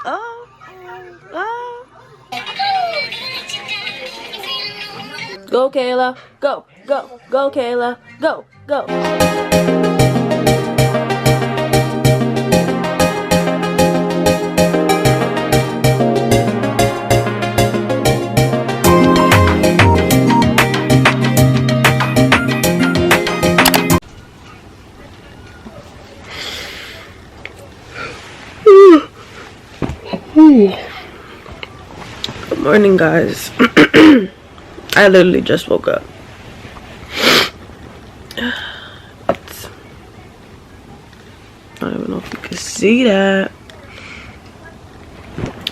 Oh. Oh. Go, Kayla. Go, go, go, Kayla. Go, go. Good morning, guys. I literally just woke up. I don't even know if you can see that.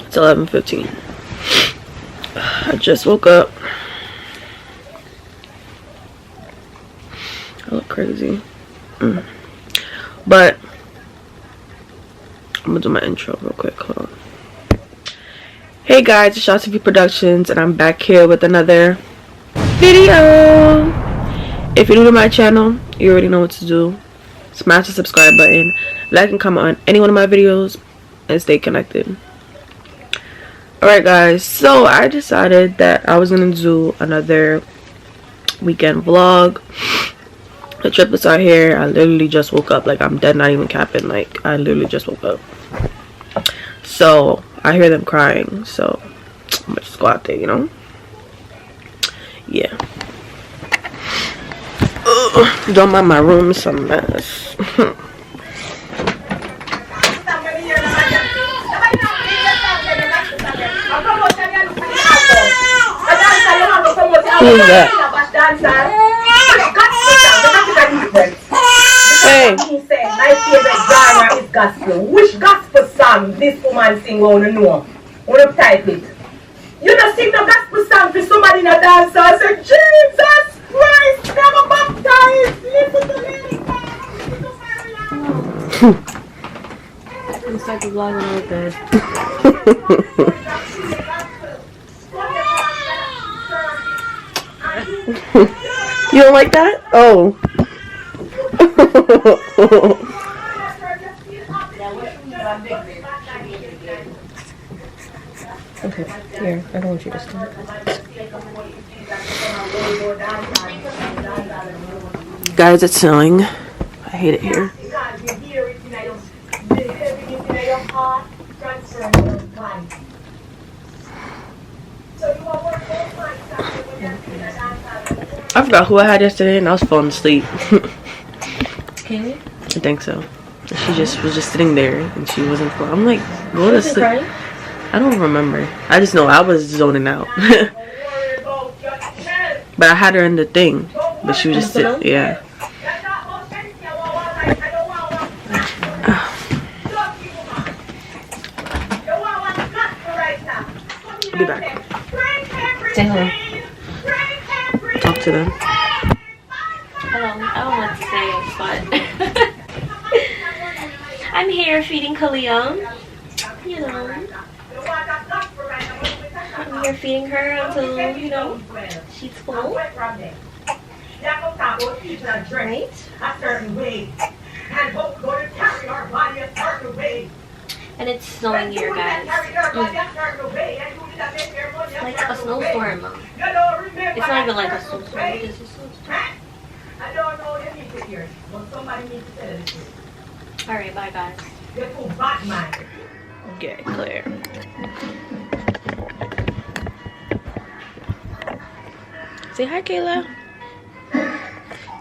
It's 11:15. I just woke up. I look crazy. But I'm gonna do my intro real quick. Hold on. Hey guys, it's Shot TV Productions, and I'm back here with another video. If you're new to my channel, you already know what to do. Smash the subscribe button, like and comment on any one of my videos, and stay connected. Alright guys, so I decided that I was gonna do another weekend vlog. The triplets are here. I literally just woke up. Like, I'm dead not even capping. Like, I literally just woke up. So I hear them crying, so I'm gonna just go out there, you know? Yeah. Don't mind my room, it's a mess. Who's that? Hey. My favorite genre is gospel. Which gospel song this woman sing? We want to know. We want to type it. You don't sing the gospel song for somebody in a dance. I say, Jesus Christ, never baptized. Listen to me. I'm stuck with vlogging all good. You don't like that? Oh. Okay, here, I don't want you to stop. Guys, it's snowing. I hate it here. I forgot who I had yesterday and I was falling asleep. Kaylee? I think so. She just was just sitting there and she wasn't falling. I'm like, go to sleep. Crying? I don't remember. I just know I was zoning out. But I had her in the thing. But she was just sitting. Yeah. I'll be back. Say hello. Talk to them. Hello. I don't know what to say, but I'm here feeding Kalia. You know. I'm here feeding her until, you know, she's full. Right? And it's snowing here, guys. It's like a snowstorm. It's not even like a snowstorm. It is a snowstorm. Alright, bye guys. Okay, clear. Say hi, Kayla.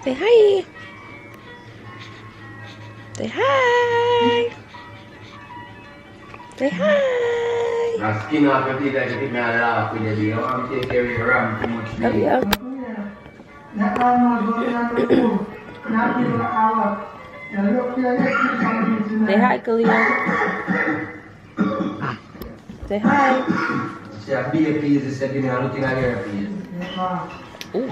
Say hi. Say hi. Say hi. Hurry up. Say hi, Kalia. Say hi. Ooh.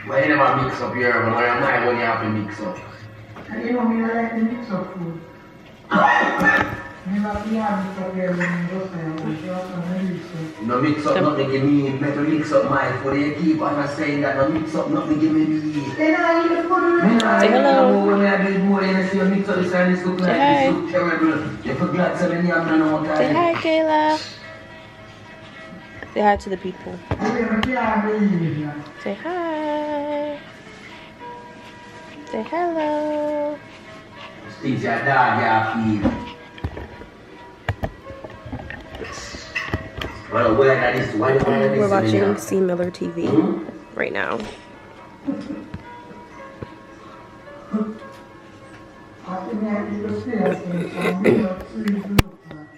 Why you never mix up your own? Why am I when you have to mix up? I don't like to mix up food. No mix up nothing give me, better mix up my food. You keep on saying that no mix up nothing give me meat. Say hello. Say hi. Say hi, Kayla. Say hi to the people. Say hi. Say hello. Things your dad, your feed. We're watching C. Miller TV right now.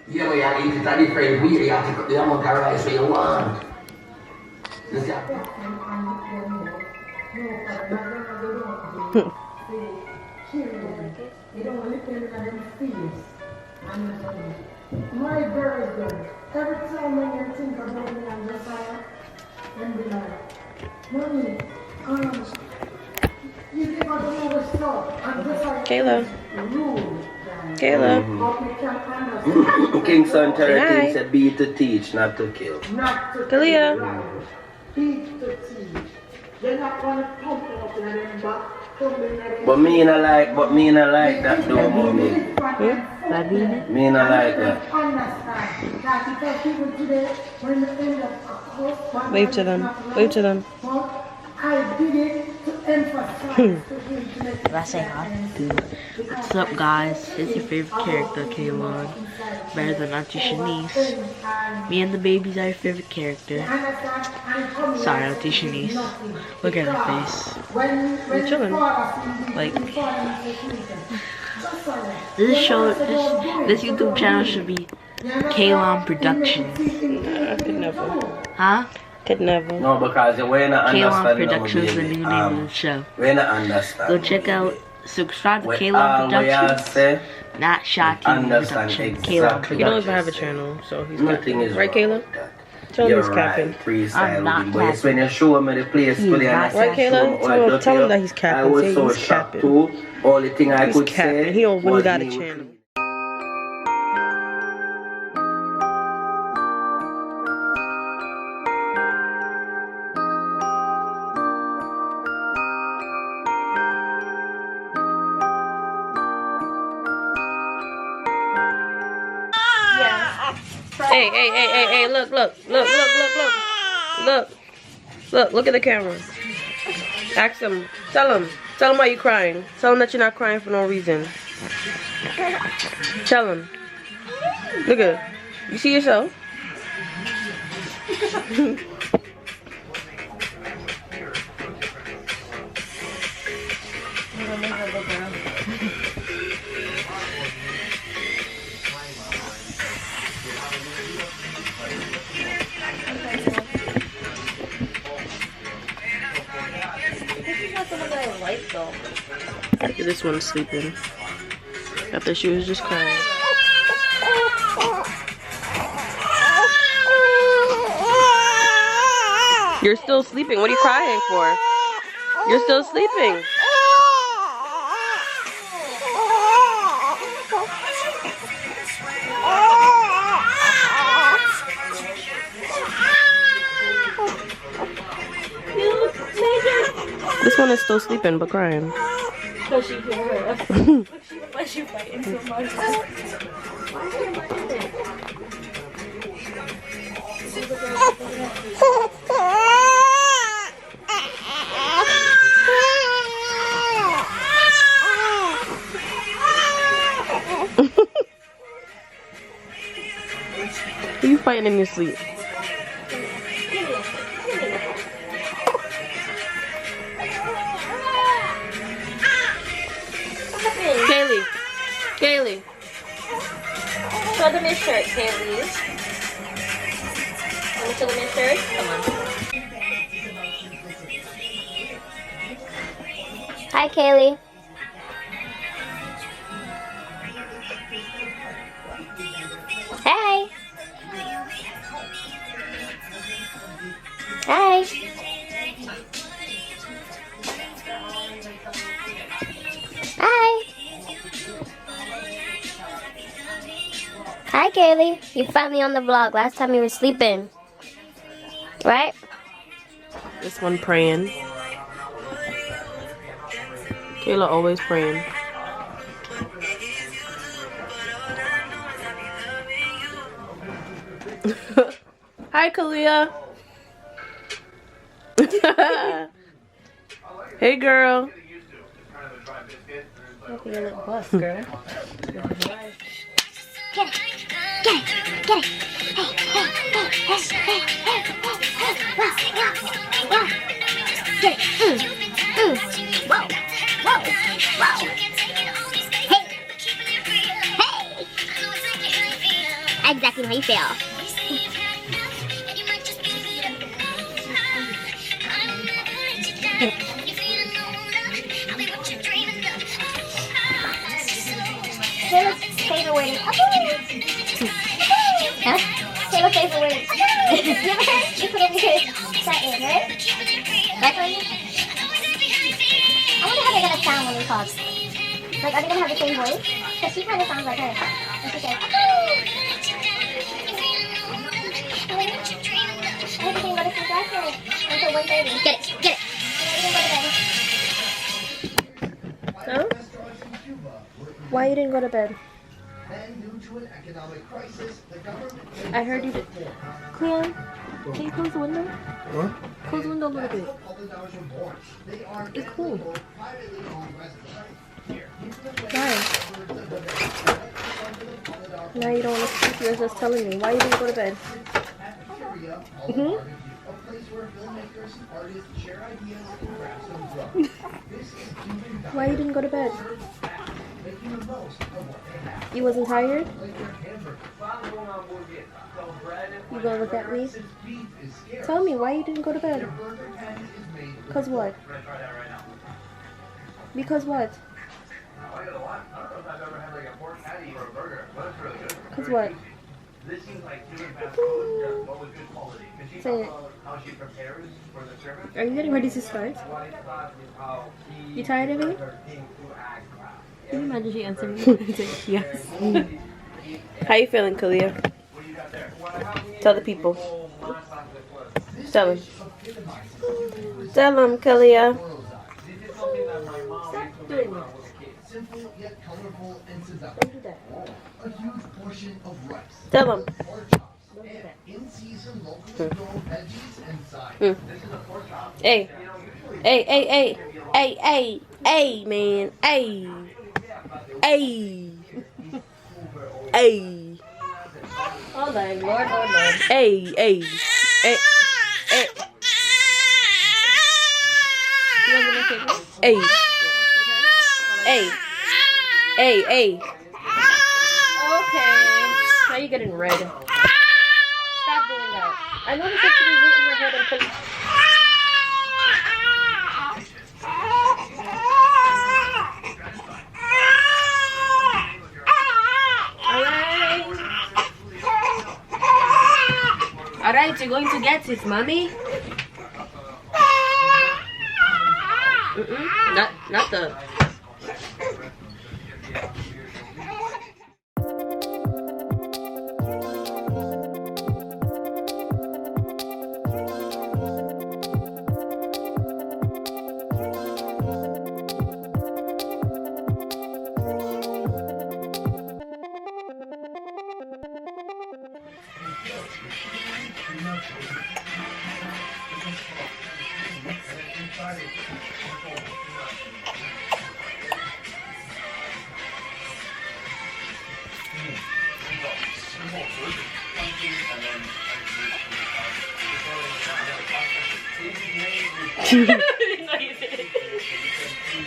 Yeah, but you have to eat it a different way. You have to cook the amount of rice where you want. My girl, every time when you think about me, I'm just and be like, Mommy, you think I don't know what's up? I'm just like, Kayla. rude. Kayla. But we can't understand. Kingston Hi. 13 said be to teach, not to kill. Not to Kalia. teach to teach. They're not going to pump it up in them back. But me not like that though, mommy. Me not like that. Wave to them. Wave to them. I did it to emphasize. I say hi. What's up, guys? It's your favorite character, Kaylon. Better than Auntie Shanice. Me and the babies are your favorite character. Sorry, Auntie Shanice. Look at her face. We're chilling. Like, this YouTube channel should be Kaylon Productions. Nah, I could never. Huh? Could never. No, because we're not Kaylon understanding. Productions is the new name of the show. We're not understanding. Go check out, subscribe to We Kaylon all we all Productions. say, Not Shot TV understand Productions. exactly. Kaylon He don't Productions. even have a channel, so he's nothing capping. is Right, wrong Kayla? with that. Tell him You're he's capping. right, freestyle I'm not with him. But it's capping. when you show me the place He's to the not answer. Right, Kayla? Tell him that he's capping. I was Say so he's shocked capping. too. Only thing I He's could capping. say He don't really was got a me channel. Hey, look at the camera. Ask him, tell him why you crying. Tell him that you're not crying for no reason. Tell him. Look at, you see yourself? This one's sleeping. After she was just crying. You're still sleeping. What are you crying for? You're still sleeping. This one is still sleeping but crying. Because she hear her. Why is she fighting so much? Who are you fighting in your sleep? Kaylee. Show them your shirt, Kaylee. Want to show them your shirt? Come on. Hi, Kaylee. Hey. Hi. Hi. Hi, Kaylee. You finally on the vlog. Last time you were sleeping. Right? This one praying. Kayla always praying. Hi, Kalia. Hey, girl. Look at your little bus, girl. Get it. Get it. Get it. Get it. Whoa. Whoa. Whoa. Hey. Hey. Exactly how you feel. Taylor's favorite word is huh? Taylor's favorite word is never heard? You put over here that in, right? That's what you I wonder how they're gonna sound when we talk. Like, are they gonna have the same voice? Because she kind of sounds like her. And she says, I have to go to sleep last night until 1:30. Get it, get it. Huh? Why you didn't go to bed? I heard you did. Cleon, can you close the window? What? Close the window a little bit. It's cool. Why? Now you don't want to sleep. You're just telling me. Why you didn't go to bed? Why you didn't go to bed? You wasn't tired? You gonna look at me? Tell me why you didn't go to bed. Cause what? Because what? Cause what? Say it. Are you getting ready to start? You tired of it? Can you imagine she answered me? Yes. How you feeling, Kalia? Tell the people. Tell them. Tell them, Kalia. Stop doing it. Don't do that. Tell them. Hey. Hey, hey, hey. Hey, hey. Hey, man. Hey. Hey. Hey. Oh my lord, oh lord. Hey, hey. Hey. Hey. You want to make it? Hey. Hey. Hey, hey. Okay. Now you're getting red. Stop doing that. I know this has to be right in your head and put. Alright, you're going to get it, mommy. Not the.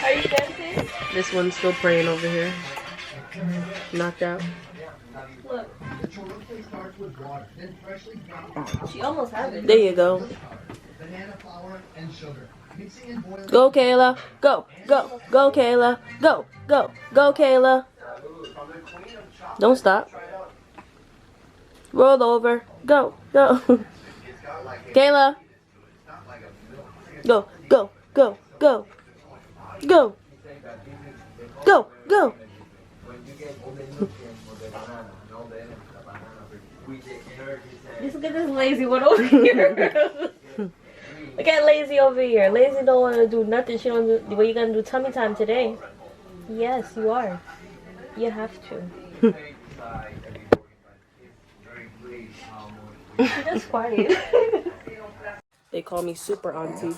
Are you dancing? This one's still praying over here. Knocked out. Look. She almost has it. There you go. Go, Kayla. Go, go, go, Kayla. Go, go, go, Kayla. Don't stop. Roll over. Go, go. Kayla. Go, go, go, go. Go. Go, go. Just look at this lazy one over here. Look at lazy over here. Lazy don't want to do nothing. She don't do. Well, you gonna do tummy time today? Yes, you are. You have to. She just quiet. They call me super auntie.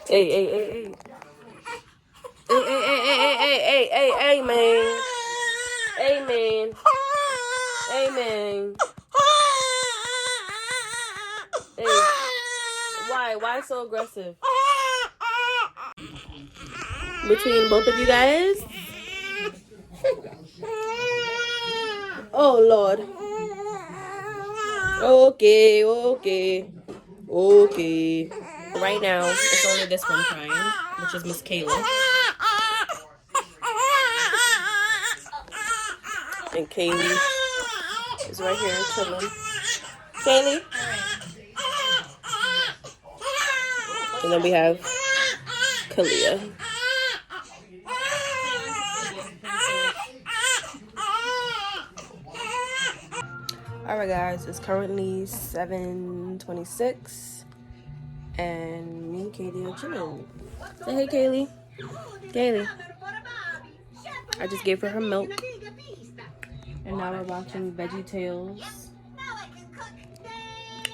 Hey, hey, hey, hey. Hey, hey, hey, hey, hey, hey, hey, hey, man. Hey, man. Hey, man. Hey. Why so aggressive? Between both of you guys? Oh, Lord. Okay. Right now, it's only this one crying, which is Miss Kayla. And Kaylee is right here chilling. Kaylee. And then we have Kalia. Alright guys, it's currently 7:26 and me and Katie are chilling. Say hey Kaylee. Kaylee. I just gave her her milk. And now we're watching Veggie Tales.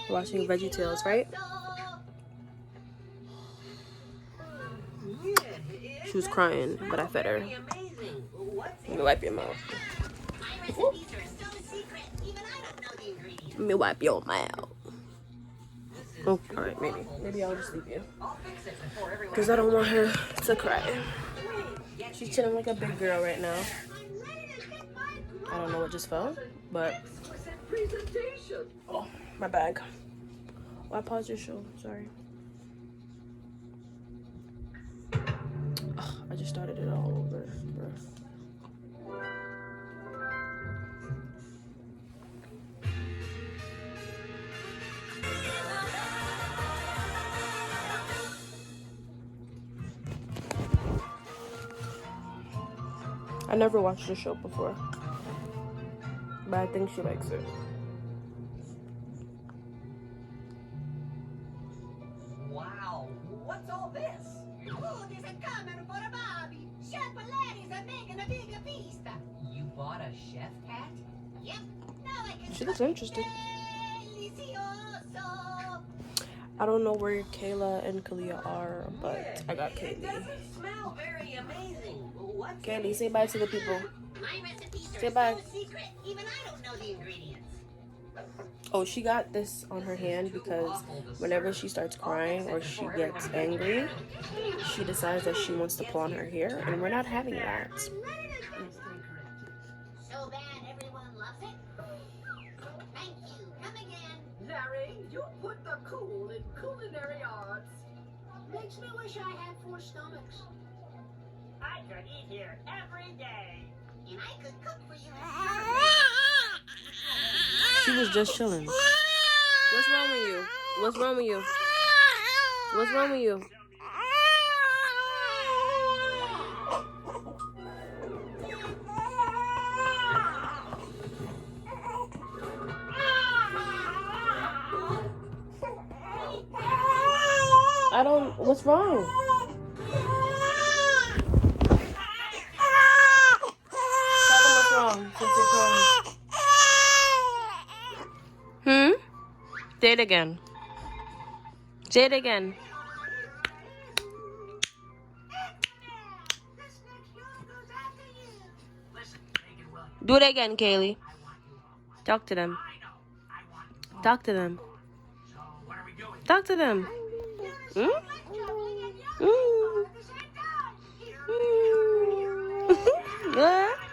We're watching Veggie Tales, right? She was crying, but I fed her. Let me wipe your mouth. Let me wipe your mouth. Oh, alright, maybe I'll just leave you. Because I don't want her to cry. She's chilling like a big girl right now. I don't know what just fell, but... Oh, my bag. Why pause your show? Sorry. I just started it all over, bro. I never watched the show before, but I think she likes it. Wow, what's all this? Oh, there's a coming for a Bobby. Chef Ladies are making a bigger feast. You bought a chef cat? Yep. Now I can. She looks interested. I don't know where Kayla and Kalia are, but I got Kaylee. Smell very amazing. What's Kaylee, say bye to the people. My recipes Say are bye. so secret, even I don't know the ingredients. Oh, she got this on her hand because whenever she starts crying or she gets angry, she decides that she wants to pull on her hair, and we're not having that. So bad everyone loves it? Thank you. Come again. Larry, you put the cool in culinary arts. Makes me wish I had 4 stomachs. I could eat here every day. And I could cook for you. She was just chilling. What's wrong with you? What's wrong with you? What's wrong with you? I don't. What's wrong? Tell them what's wrong since you're crying. Say it again. Say it again. Do it again, Kaylee. Talk to them. Talk to them. Talk to them. Hmm? Oh.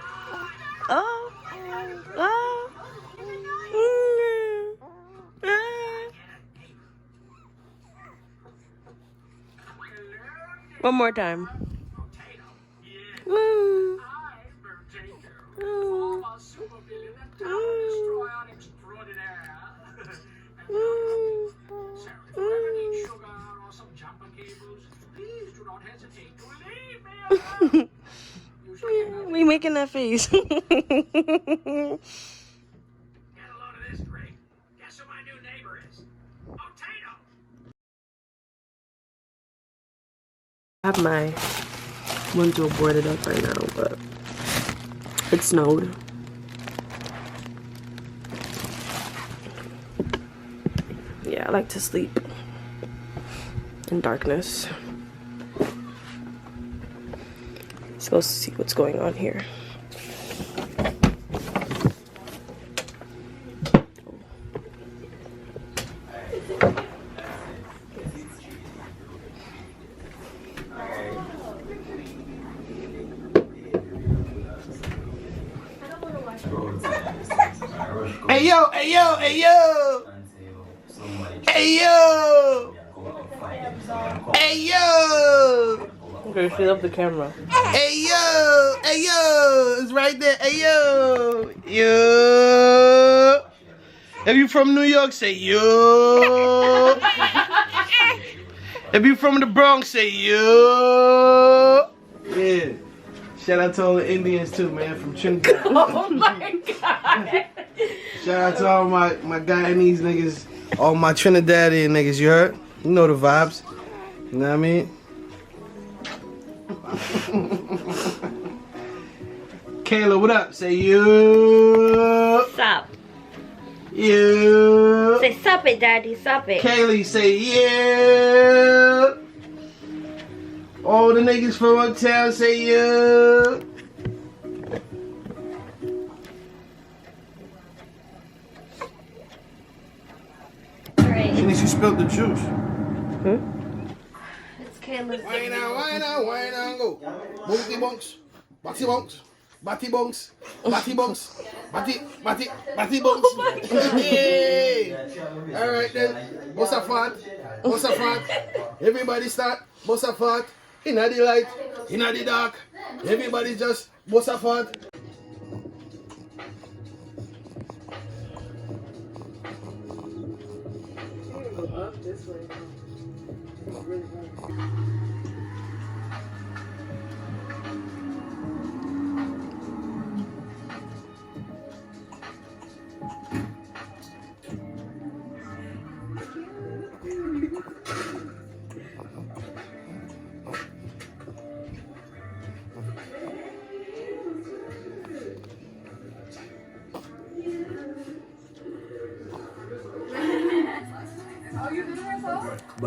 One more time. Leave you making that face? Get a load of this, Greg. Guess who my new neighbor is? Potato! I have my window boarded up right now, but it snowed. Yeah, I like to sleep in darkness. Let's go see what's going on here. Hey yo, hey yo, hey yo! Hey yo! Hey yo! Okay, she left the camera. Hey yo! Hey yo! It's right there. Hey yo! Yo! If you from New York, say yo! If you from the Bronx, say yo! Yeah. Shout out to all the Indians too, man, from Trinidad. Oh my god! Shout out to all my Guyanese niggas, all my Trinidadian niggas, you heard? You know the vibes. You know what I mean? Kayla, what up? Say you. Stop. You. Say sup it, daddy, sup it. Kaylee, say yeah. All the niggas from uptown, say yeah. Alright, She spilled the juice. it's Kayla's. Wine on, go. Bunky bunks, batty bunks, batty bunks, batty bunks, batty bunks. Hey. All right then, what's a fat? Everybody start, what's a fat? Inna the light, inna the dark. Everybody just, what's a fat?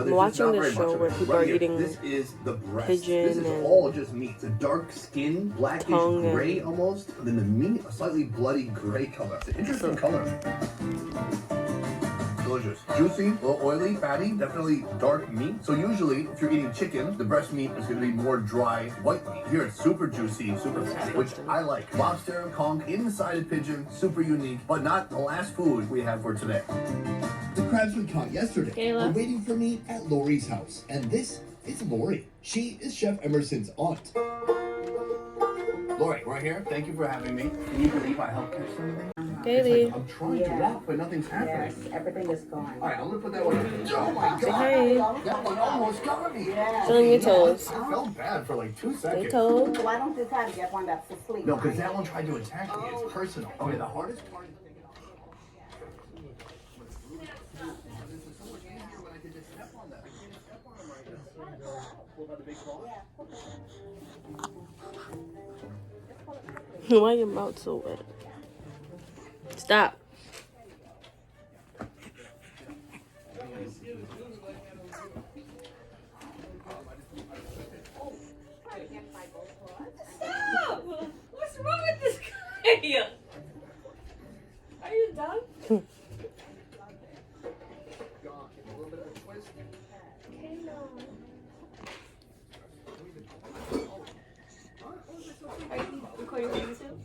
I'm watching this show where people are eating pigeon and all just meat. It's a dark skin, blackish tongue gray almost, and then the meat a slightly bloody gray color. It's an interesting color. Delicious. Juicy, a little oily, fatty, definitely dark meat. So usually, if you're eating chicken, the breast meat is going to be more dry, white meat. Here it's super juicy, super fatty, which I like. Lobster, conch, inside a pigeon, super unique, but not the last food we have for today. The crabs we caught yesterday Kayla. are waiting for me at Lori's house. And this is Lori. She is Chef Emerson's aunt. Lori, we're here. Thank you for having me. Can you believe I helped catch something? Kaylee. I'm trying to walk, but nothing's happening. Yes, everything is gone. All right, I'm gonna put that one in. Oh my Say god! hey. That one almost got me. Show them your toes. I felt bad for like 2 They seconds. toes. So why don't you try to get one that's asleep? No, because that one tried to attack me. It's personal. Okay, the hardest part is taking it off. This is so much easier when I can just step on that. I can't step on them right now. Pull out the big claw. Why your mouth so wet? Stop. Stop! What's wrong with this guy? Are you done? Are you recording for YouTube?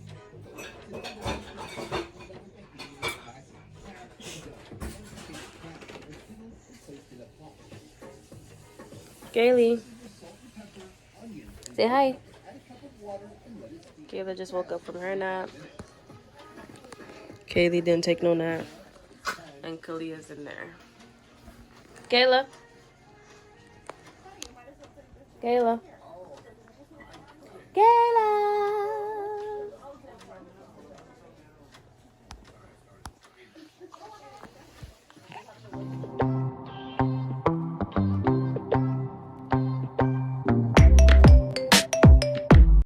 Kaylee. Say hi. Kayla just woke up from her nap. Kaylee didn't take no nap. And Kalia's in there. Kayla. Kayla.